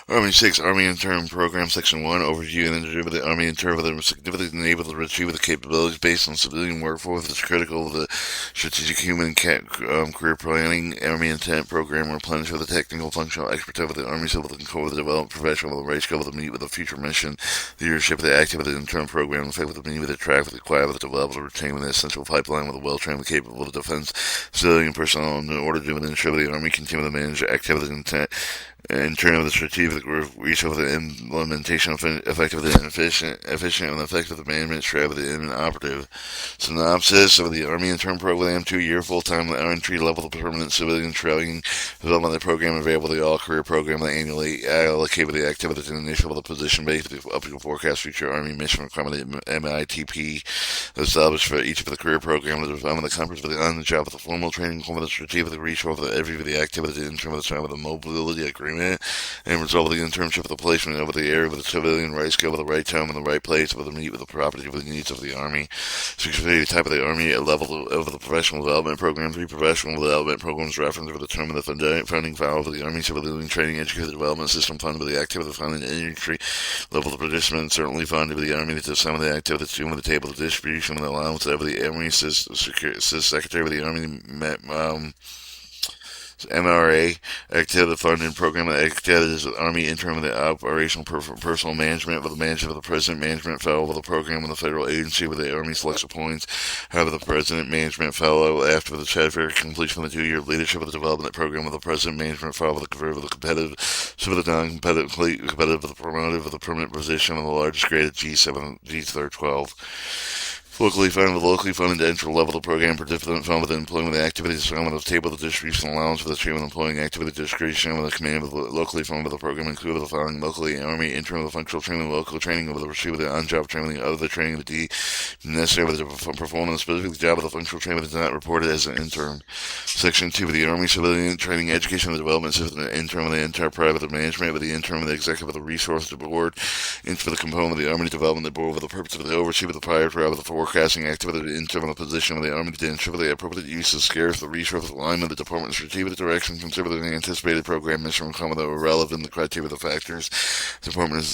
Army 6 Army Intern Program Section 1 Overview and Interview of the Army Intern with a significantly able to retrieve the capabilities based on civilian workforce that's critical to the strategic human career planning. Army Intent Program replenish with the technical functional expertise of the Army Civil Corps, the development professional with the right skill to meet with the future mission, the leadership of the active of the intern program, the fact with the meet with the track with the quiet with the develop, to retain with the essential pipeline with a well-trained, capable of defense civilian personnel in order to ensure the Army continue to manage activities intent in terms of the strategic reach of the implementation of effective and efficient and effective management strategy and operative. Synopsis of the Army Intern Program, 2-year full-time entry-level permanent civilian training development program available to all career program that annually allocate with the activities and initial of the position based up to forecast future Army mission requirement MITP established for each of the career program to develop the conference with the on-the-job with the formal training for the strategic reach of every of the activities in terms of the time of the mobility agreement and result of the internship of the placement of the area with the civilian right skill with the right time in the right place with the meet with the property with the needs of the Army. Security type of the Army at level of the professional development program. 3 professional development programs reference for the term of the funding file of the Army Civilian Training Educator Development System funded by the activity funding industry level of participants certainly funded by the Army to some of the activities to the table of distribution and allowance of the Army Secretary of the Army MRA, activity funding program activities of the Army interim of the operational personal management with the management of the President Management Fellow of the program of the federal agency with the Army selects points. Have the President Management Fellow after the certificate completion of the 2-year leadership of the development program of the President Management Fellow of the competitive, some of the non-competitive, competitive of the promotive of the permanent position of the largest grade at G7, G12. Locally funded entry level of the program participant found with the employment activities assignment of table of distribution allowance for the chairman employing activity distribution with the command of the locally funded the program included the following locally Army internal functional training, local training over the receiver the on-job training of the training of the D necessary with the performance specific job of the functional training is not reported as an intern. Section 2 of the Army Civilian Training Education and Development System, the intern of the entire private management with the intern of the executive of the resource board, for the component of the Army Development Board with the purpose of the oversee of the prior of the forecasting activity of the internal position of the Army to ensure the appropriate use of scarce the resource alignment of the department's strategic direction consider the anticipated program mission requirement that were relevant the criteria of the factors. The Department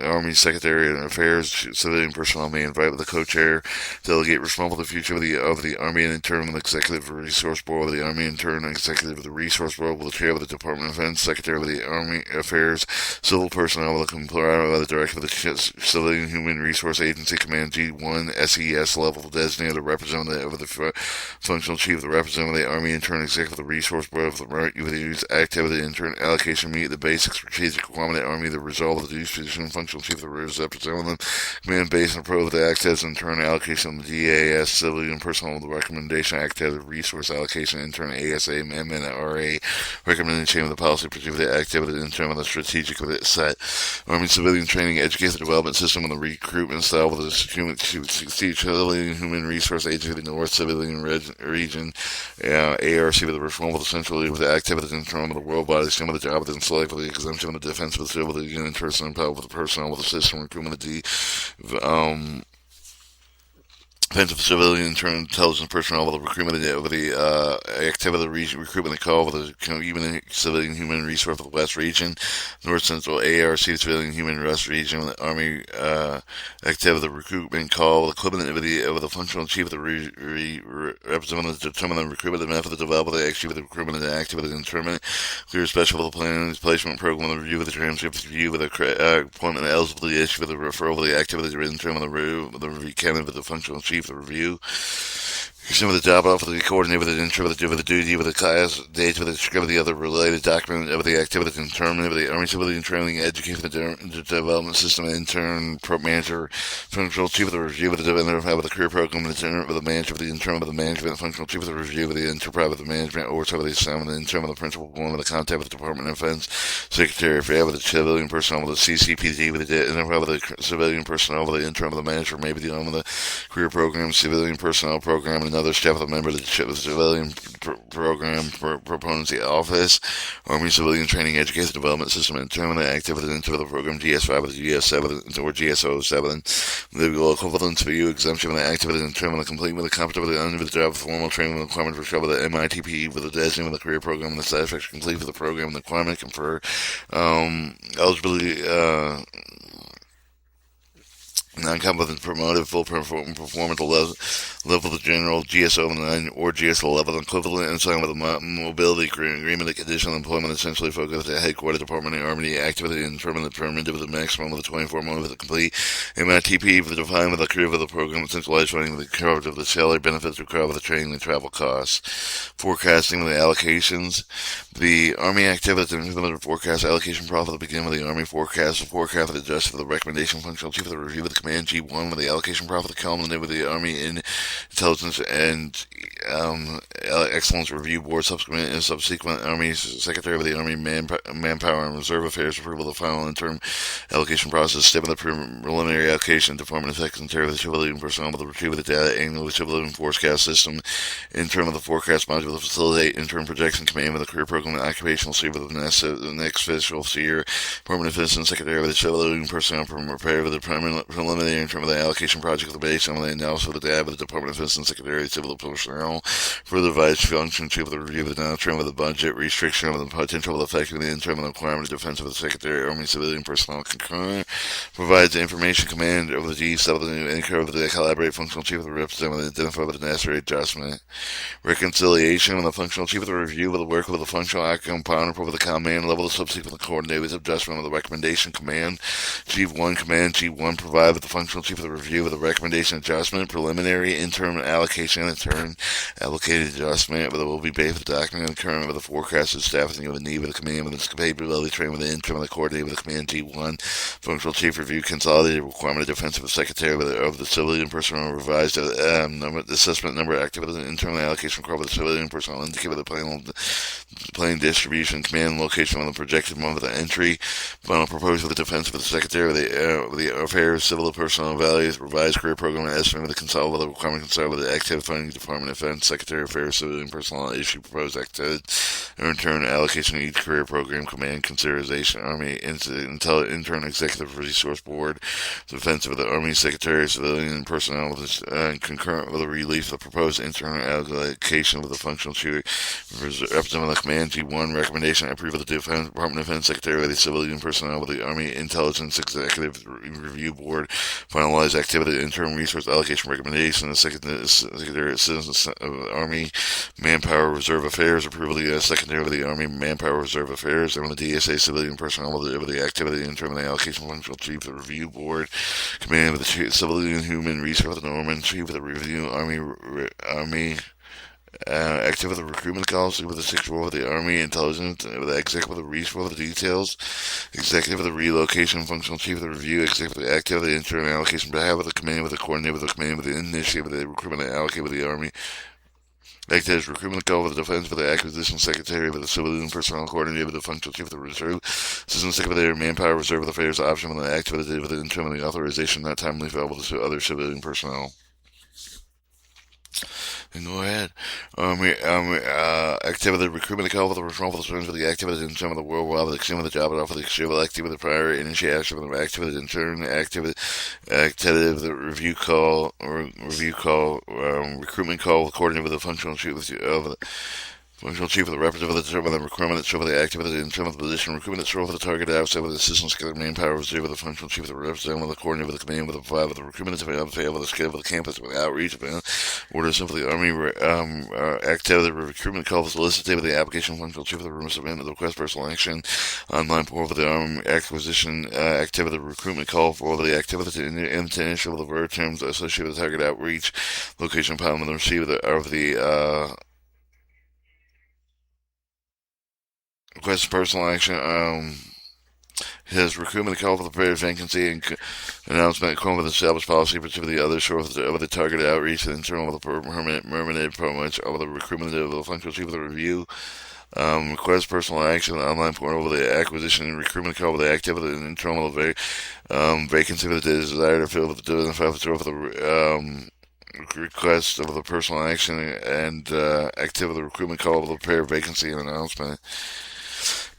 Army Secretary of Affairs civilian personnel may invite the co-chair delegate responsible for the future of the Army and internal executive resource board of the Army internal executive of the resource board with the chair of the Department of Defense Secretary of the Army Affairs civil personnel will comply with the directive of the Civilian Human Resource Agency Command G1 SES level designated representative of the functional chief of the representative of the Army intern executive of the resource board of the right with the use activity intern allocation meet the basic strategic requirement of the Army the result of the use position functional chief of the representative command base and approve the access intern allocation of the DAS civilian personnel the recommendation activity resource allocation intern ASA amendment RA recommendation of the policy procedure the activity intern of the strategic of it set Army civilian training education development system and the recruitment style of the civilian human resource agency of the North Civilian Region, ARC with the responsible essentially with the activities in terms of the world body, some of the job and select with the exemption of the defense with the civil, the unit, person, and power with the personnel with the system, recruitment of the Defense of civilian internal intelligence personnel with the recruitment of the activity recruitment and call with the even civilian human resource of the West Region, North Central ARC civilian human resource region with the Army activity recruitment call with equivalent of the functional chief of the representative to determine the recruitment, the method of development, the activity, the recruitment, and the activity, and determine clear special planning, placement program, the review of the transcript, review of the appointment eligibility issue, with the referral of the activity, the determine the review candidate with the functional chief, the review. Some of the job offer the coordinate with the intro with the duty with the class dates with the description of the other related document of the activities and determined with the Army Civilian Training Education the development system intern pro manager functional chief of the review with the development of the career program with the manager of the intern with the management functional chief of the review with the enterprise with the management oversight of the assignment the intern with the principal one with the contact with the Department of Defense Secretary of with the civilian personnel with the CCPD with the enterprise with the civilian personnel with the intern with the manager maybe the with the career program civilian personnel program and another staff of the member of the civilian program proponents the office Army Civilian Training Education Development System and determine the activity into the program GS5 with the GS7 or GS07 the equivalence for you exemption of the activity and determine the complete with the competent with the under the job formal training requirement for trouble the MITP with the designated with the career program and the satisfaction complete for the program and the requirement confer eligibility, non-competent promoted, full performance level of the general GS09 or GS11 equivalent, and signed with a mobility agreement, a conditional employment essentially focused at headquarters department of Army activity and determined with a maximum of 24 months with a complete MITP for the defined with a career of the program, centralized running the coverage of the salary benefits to cover the training and travel costs. Forecasting of the allocations. The Army activity and implemented forecast allocation profit at the beginning of the Army forecast. The forecast of the adjusted for the recommendation functional chief of the review of the command G1 with the allocation profit the column with the Army Intelligence and Excellence Review Board subsequent Army Secretary of the Army Manpower and Reserve Affairs approval of the final interim allocation process. Step of the preliminary allocation Department of Secretary of the Civilian Personnel with the retrieve of the data annual civilian forecast system in term of the forecast module to facilitate interim projection command of the career program and occupational sleeve of the next fiscal year. Permanent Assistant Secretary of the Civilian Personnel prepare for the preliminary interim of the allocation project of the base on the analysis of the data of the Department of Assistant Secretary of Civil Personnel for the vice function chief of the review of the downturn of the budget restriction of the potential effect of the interim and the requirement of defense of the Secretary Army Civilian Personnel concurrent provides the information command over the G7 and cover the collaborate functional chief of the representative identify with the necessary adjustment reconciliation of the functional chief of the review of the work with the functional outcome component over the command level the subsequent coordinate with adjustment of the recommendation command chief 1 command G1 provide with the functional chief of the review of the recommendation adjustment preliminary interim allocation and turn allocated adjustment but it will be based on the document and current with the forecasted staffing of the need with the command with its capability training with the interim of the coordinate with the command G1 functional chief review consolidated requirement of defense of the secretary of the civilian personnel revised assessment number activity internal allocation required with the civilian personnel indicate the plane distribution command location on the projected moment of the entry final proposal of the defense of the secretary of the affairs civil personnel values revised career program and estimate of the consolidated requirement consolidated active funding department of defense secretary of affairs civilian personnel issue proposed activity in return allocation of each career program command consideration army intern executive resource board defense of the army secretary civilian personnel concurrent with the release of the proposed internal allocation of the functional chief representing the command G1 recommendation approval of the Department of Defense Secretary of the Civilian Personnel with the Army Intelligence Executive Review Board finalized activity interim resource allocation recommendation the Secretary of Citizens of the Army Manpower Reserve Affairs approval of the Secretary of the Army Manpower Reserve Affairs and the DSA Civilian Personnel with the activity interim and allocation functional chief of the Review Board command of the Civilian Human Resource Norman chief of the Review Army active with the recruitment policy with the sexual with the Army Intelligence with the executive with the resource with the details executive with the relocation functional chief of the review executive with the active with the interim allocation behalf of the command with the coordinate with the command with the initiative with the recruitment and allocate with the Army act as recruitment goal with the defense with the acquisition secretary with the civilian personnel coordinator with the functional chief of the reserve assistant secretary of manpower reserve with affairs option with the activity with the interim and the authorization not timely available to other civilian personnel. And go ahead. Activity recruitment call for the responsible for the students for the activity in some of the world while the exam of the job offer the civil activity prior initiation of the activity intern activity the recruitment call coordinated with the functional chief of the functional chief of the representative of the term of the requirement that of the activity in term of the position recruitment that for the target outside with the assistant secretary manpower reserve with the functional chief of the representative with the coordinator with the command with the provide with the recruitment to fail with the scale of the campus with the outreach orders of the army activity recruitment call was solicited with the application functional chief of the room submitted the request personal action online portal for the army acquisition activity recruitment call for the activity to initial the verb terms associated with the target outreach location pilot and the receiver of the request personal action. His recruitment call for the prepared vacancy and announcement come with established policy for the other sort of the targeted outreach and internal of the permanent promotion of the recruitment of the functional chief of the review. Request personal action online portal with the acquisition and recruitment call with the activity and internal vacancy with the desire to fill with the request of the personal action and activity recruitment call with the prepared vacancy and announcement.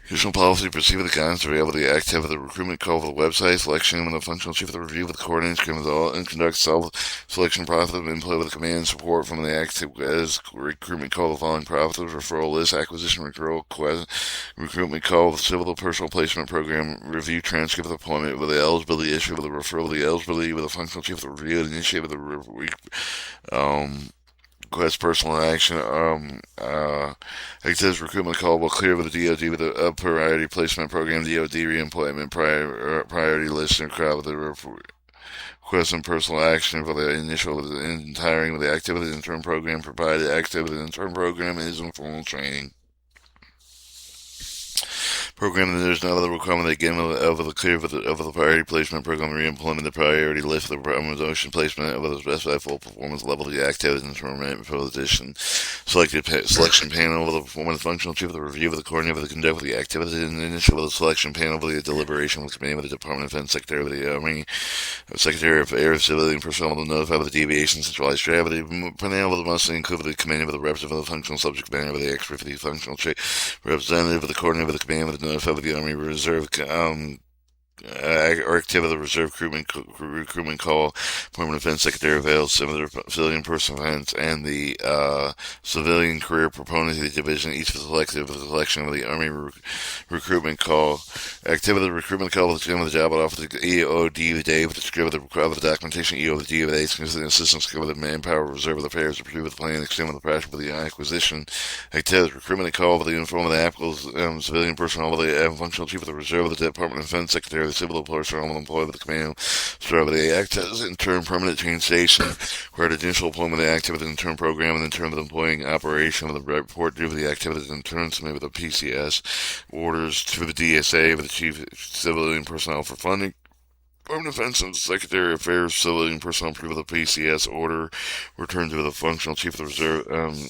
Additional policy proceed with the guidance available the active of the recruitment call for the website, selection with the functional chief of the review with the coordinator with all and conduct self-selection process of input with the command support from the active as recruitment call the following process, referral list, acquisition referral quest, recruitment call with civil personal placement program, review transcript of appointment with the eligibility issue with the referral, the eligibility with the functional chief of the review, initiate with the request personal action. Actives recruitment call will clear with the DoD with a priority placement program, DoD reemployment priority list and crowd with the request and personal action for the initial in hiring with the activity intern program provided. Activity intern program is informal training. Program that there's no other requirement again of the clear of the priority placement program re-employment the priority list of the promotion placement of the specified full performance level of the activity and permanent position selection panel of the performance functional chief of the review of the coordinator of the conduct of the activity and initial of the selection panel of the deliberation with the committee of the Department of Defense Secretary of the Army Secretary of Air Civilian Personnel will notify of the deviation centralized strategy panel of the must include the committee of the representative of the functional subject matter of the expert for the functional representative of the coordinator of the command of the notify of the Army Reserve or active of the reserve recruitment call, Department of Defense Secretary of Civilian Personal Defense, and the Civilian Career Proponent of the Division, each was selected for the selection of the Army recruitment call. Activity of the recruitment call with the job offer the EOD the day with the script of the documentation, EO of the D of the assistance of the manpower reserve of the affairs, approve of the plan, extend of the pressure for the acquisition. Activity of the recruitment call with the uniform of the applicable civilian personnel of the functional chief of the reserve of the Department of Defense Secretary of the civil personnel employed with the command of the act as intern permanent change station, where the initial employment of the activity intern program and in terms of employing operation of the report due to the activities intern submitted with the PCS orders to the DSA with the chief civilian personnel for funding. Department of Defense and Secretary of Affairs Civilian Personnel approve of the PCS order returned to the functional chief of the reserve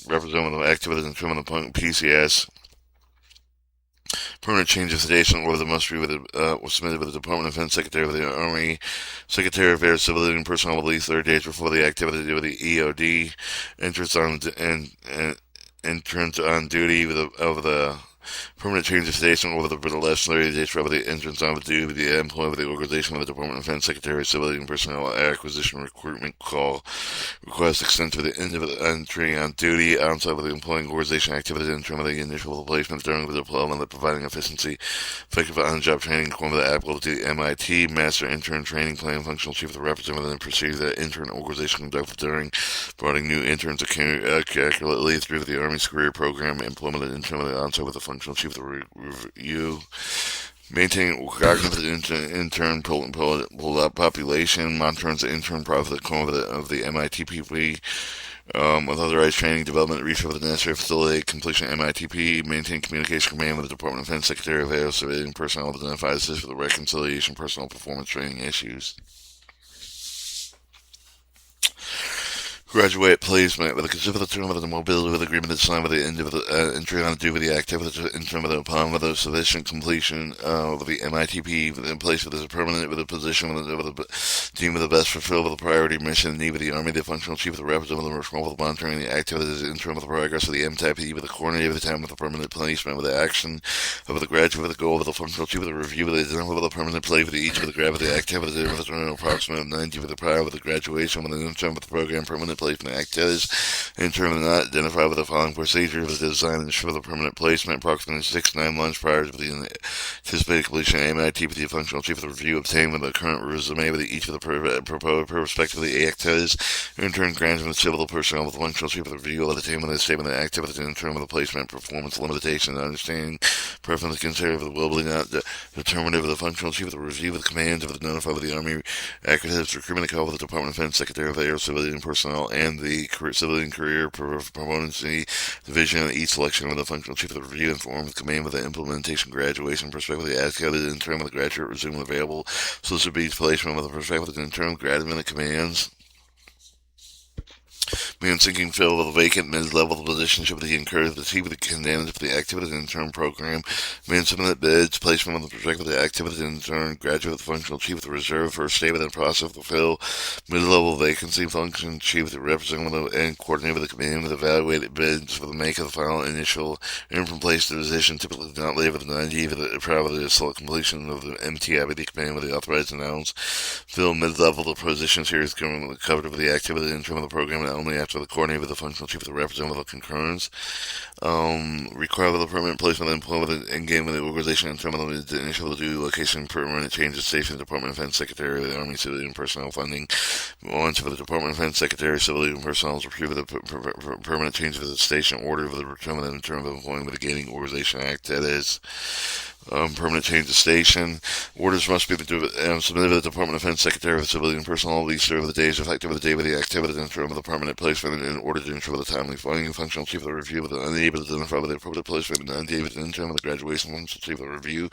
representative of activities and term of the PCS. Permanent change of sedation order that must be was submitted by the Department of Defense Secretary of the Army Secretary of Affairs Civilian Personnel at least 30 days before the activity with the EOD entrance on entrance on duty of the permanent change of station over the last 30 days for the entrance on duty with the employment of the organization of the Department of Defense Secretary Civilian Personnel Acquisition Recruitment Call request extend to the end of the entry on duty outside of the employing organization activity in terms of the initial placement during the deployment of providing efficiency effective on-job training according to the applicable to the MIT Master Intern Training Plan functional chief of the representative and procedure that intern organization conducted during providing new interns accurately through the Army's career program implemented in terms of the onset with the functional chief of the review, maintaining cognitive intern pulled up population, monitoring the intern profit of the MITP with authorized training, development, research of the necessary facility, completion of MITP, maintain communication command with the Department of Defense Secretary of Air Civilian Personnel to identify assist for the reconciliation personal performance training issues. Graduate placement with a considerable term of the mobility with agreement is signed with the end of the entry on due with the activity in term of the upon with a sufficient completion of the MITP in place with a permanent with a position with the team with the best fulfill with the priority mission need with the Army, the functional chief of the representative of the responsible for monitoring the activities in term of the progress of the MTIP with the coordinator of the time with the permanent placement with the action of the graduate with the goal with the functional chief of the review with the permanent play with each with the gravity activities with the approximate 90 with the prior with the graduation with the interim with the program permanent placement activities in terms of not identified with the following procedure of the design and ensure the permanent placement approximately 6 to 9 months prior to the anticipated completion of MIT with the functional chief of the review obtained with the current resume with each of the proposed perspective of the activities in turn granted with civil personnel with the functional chief of the review of the team with the statement of the activities in terms of the placement performance limitation and understanding preference considered for the will be not determinative of the functional chief of the review with commands of the notified with the Army activities recruitment call with the Department of Defense Secretary of Air Civilian Personnel and the Civilian Career Proponency Division each selection with the functional chief of the review informed with command with the implementation graduation perspective the activities in term of the graduate resume available solicitor placement with the perspective in term graduate commands Man sinking fill of the vacant mid-level position should be encouraged to achieve the candidates for the activity intern program. Man submit bids, placement of the projected activity intern, graduate functional chief of the reserve for a statement and process to fill mid-level vacancy function, chief of the representative and coordinator of the committee with evaluated bids for the make of the final initial interim place the position, typically not later than 90 for the prior to the select completion of the MTIBD committee with the authorized announced fill mid-level the position series currently covered with the activity intern of the program and only after the coordinator of the functional chief of the representative of concurrence. Require the permanent placement and employment and game with the organization in terms of the initial due location, permanent change of station, Department of Defense Secretary of the Army Civilian Personnel Funding. One for the Department of Defense Secretary Civilian Personnel to approve the permanent change of the station order for the return in terms of employment with the Gaining Organization Act. That is. Permanent change of station. Orders must be submitted to the Department of Defense Secretary of the Civilian Personnel at least 30 days effective of the day of the activity in terms of the permanent placement in order to ensure the timely funding. Functional chief of the review with the unable to identify the appropriate placement and unable in terms of the graduation. Functional chief of the review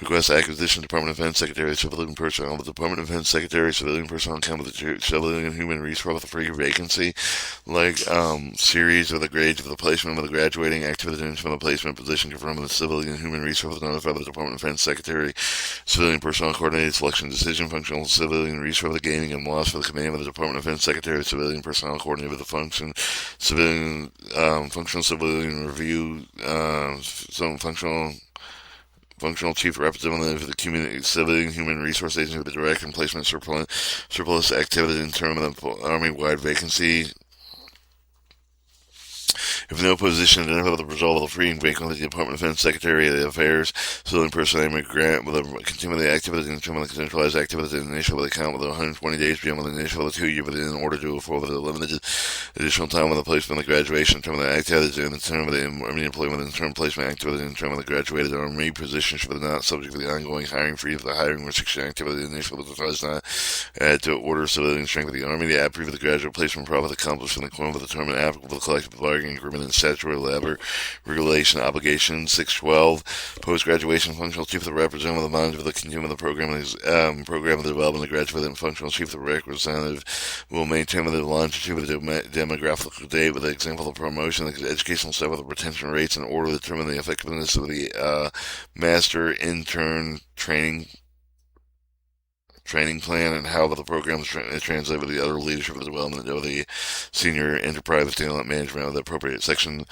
request acquisition. Department of Defense Secretary of Civilian Personnel. The Department of Defense Secretary of Civilian Personnel account with the Civilian and Human Resource with a free vacancy, like series of the grades of the placement of the graduating activity in the placement position confirmed with the Civilian and Human Resource notified by the Department of Defense Secretary, Civilian Personnel Coordinated Selection Decision, Functional Civilian Resource for the Gaining and Loss for the Command of the Department of Defense Secretary, Civilian Personnel Coordinated with the Function, Civilian, Functional Civilian Review, Functional Chief Representative of the Community Civilian Human Resource Agency with the direct and placement surplus activity in terms of the Army-wide vacancy. If no position identified with the result of the freeing vacant, the Department of Defense Secretary of Affairs, Civilian Personnel may grant with a continue the activity and determine the centralized activity initial with account with 120 days beyond the initial of the 2 year within order to afford the limited additional time with the placement of the graduation, term of the activity and the term of the Army employment and term placement activity and term of the graduated Army position should be not subject to the ongoing hiring freeze of the hiring restriction activity initial with the does not add to order civilian strength of the Army. The approve of the graduate placement profit accomplished in the accordance with the term and applicable to the collective bargaining agreement and statutory labor regulation obligation 612. Post-graduation functional chief of the representative of the manager of the continuum of the program and program of the development of the graduate and functional chief of the representative will maintain with the longitude of the demographical date with the example of promotion, the educational staff with the retention rates in order to determine the effectiveness of the master intern training plan and how the program is translated with the other leadership of the development of the senior enterprise talent management of the appropriate section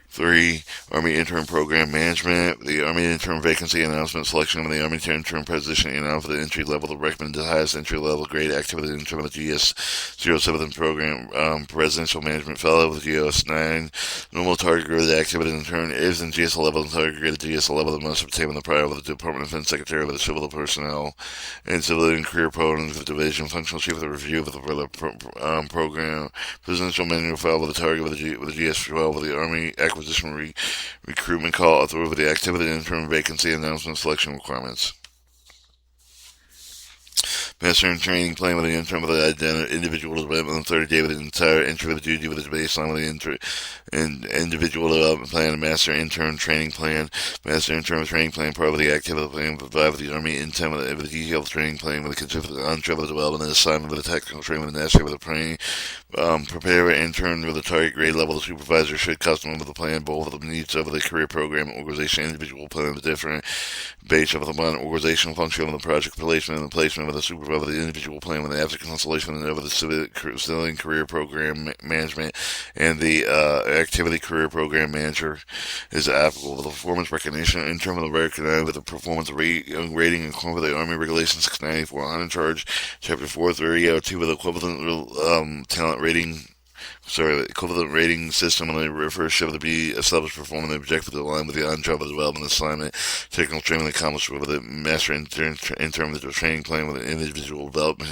3. Army Intern Program Management. The Army Intern Vacancy Announcement Selection of the Army Intern Position announced for the entry level. The recommended highest entry level grade activity in terms of the GS-07 Program Presidential Management Fellow with GS-9. Normal target grade activity in turn is in GS-11 target grade GS-11 that must obtain the prior with the Department of Defense Secretary of the Civil Personnel and Civilian Career Programs of the Division. Functional Chief of the Review of the Program Presidential Manual Fellow with the target with the GS-12 with the Army Acquisition Recruitment Call authority with the activity interim vacancy announcement selection requirements. Master in training plan with the interim of the individual development on 30 day with the entire entry of the duty with the baseline with the individual development plan, master intern training plan, master intern training plan, part of the activity plan provided with the Army intent with the detailed training plan with the consider the on-travel development and assignment with the technical training with the necessary with the training, prepare an intern with the target grade level. The supervisor should custom with the plan both of the needs of the career program organization individual plan with different based of the one organizational function of the project placement and the placement of the supervisor of the individual plan with the after consultation of the civilian career program management and the activity career program manager is applicable. The performance recognition in terms of the recognize with the performance rating in accordance with the Army Regulation 694 on charge Chapter 430 with equivalent talent rating. The equivalent rating system on the refer should be established performing the objective to align with the on-job development assignment, technical training accomplished with the master intern of the training plan with an individual development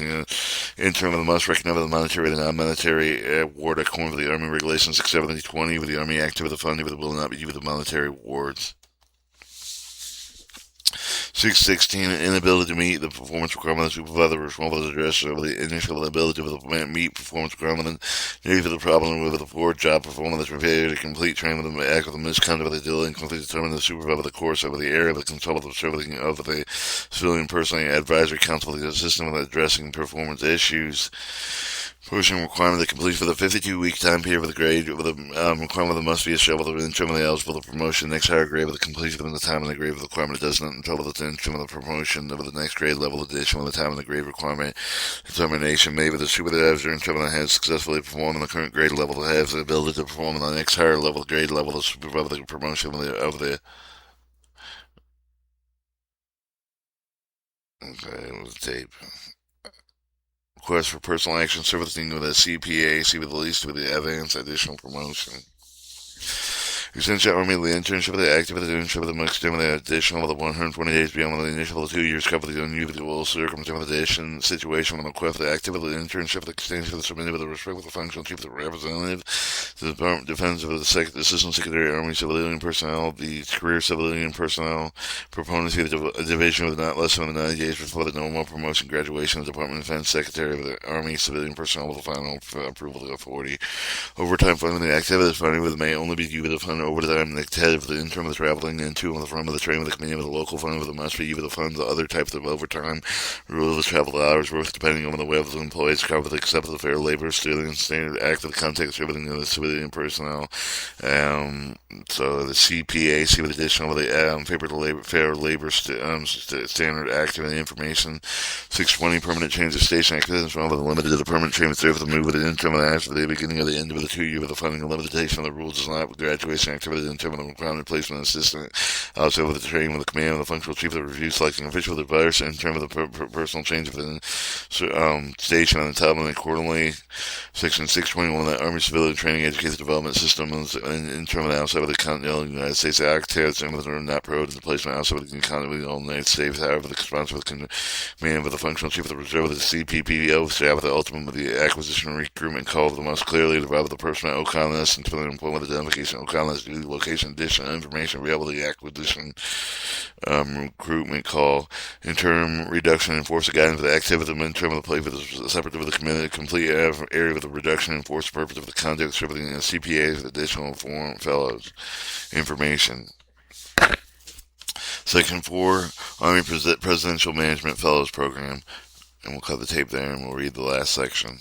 intern of the must recognize the monetary and non-monetary award according to the Army Regulation 67020 with the Army activity funding with will not be with the monetary awards. 616, inability to meet the performance requirements of the supervisor responsible for the address of the initial ability to meet performance requirements, need for the problem with the poor job performance, prepared to complete training with the act of the misconduct of the delinquency, determine the supervisor of the course over the area of the consultative servicing of the civilian person advisory council for the system of addressing performance issues. Promotion requirement that complete for the 52-week time period with a grade with a requirement that must be a shovel of internally eligible to promotion next higher grade with a completion within the time and the grade with the requirement does not entail with the interim of the promotion of the next grade level addition with the time and the grade requirement determination made with the supervisor or interim that has successfully performed on the current grade level that has the ability to perform on the next higher level grade level to supervise the promotion of the okay, with the tape. Request for personal action servicing with a CPA, see with the least with the advanced additional promotion. Essential Army the internship with the active with the internship with the extend with the additional with the 120 days beyond the initial 2 years cover the unusual circumstance with the addition situation with the request for the active with the internship with the extension with the submitted with the respect with the functional chief of the representative to the Department of Defense of the Assistant Secretary Army Civilian Personnel, the career civilian personnel proponents of the division with not less than 90 days before the normal promotion graduation of the Department of Defense Secretary of the Army Civilian Personnel with the final approval of the authority. Overtime funding the activities funding with may only be used to fund overtime the head of the interim of the traveling and two on the front of the train with the committee of the local fund with the must be used to fund the other types of overtime rule of travel hours worth depending on the web of the employees covered except for the Fair Labor Standard Act of the context everything of the civilian personnel. So the CPA, see with additional with the Fair Labor Standard Act and the information 620 permanent change of station activities from the limited to the permanent change of the move with the interim and after the beginning of the end of the 2 year with the funding and limitation of the rules is not with graduation activity in terms of the requirement placement assistant also with the training with the command of the functional chief of the review selecting official advice in terms of the personal change of the station and entitlement accordingly. Section 621 of the Army Civilian Training Education Development System and in terms of outside of the Continental United States Act tears and with not promoted the placement outside of the Continental United States however the responsible command of the functional chief of the reserve of the CPPO staff with the ultimate with the acquisition and recruitment call of the most clearly develop the personnel O'Connell's and employment identification O'Connell's duty location additional information available to the acquisition recruitment call interim reduction and force guidance of the activity of the interim of the play for the separate of the committee complete area with the reduction and force purpose of the conduct serving the CPAs with additional foreign fellows information. Section 4 Army Presidential Management Fellows Program. And we'll cut the tape there and we'll read the last section.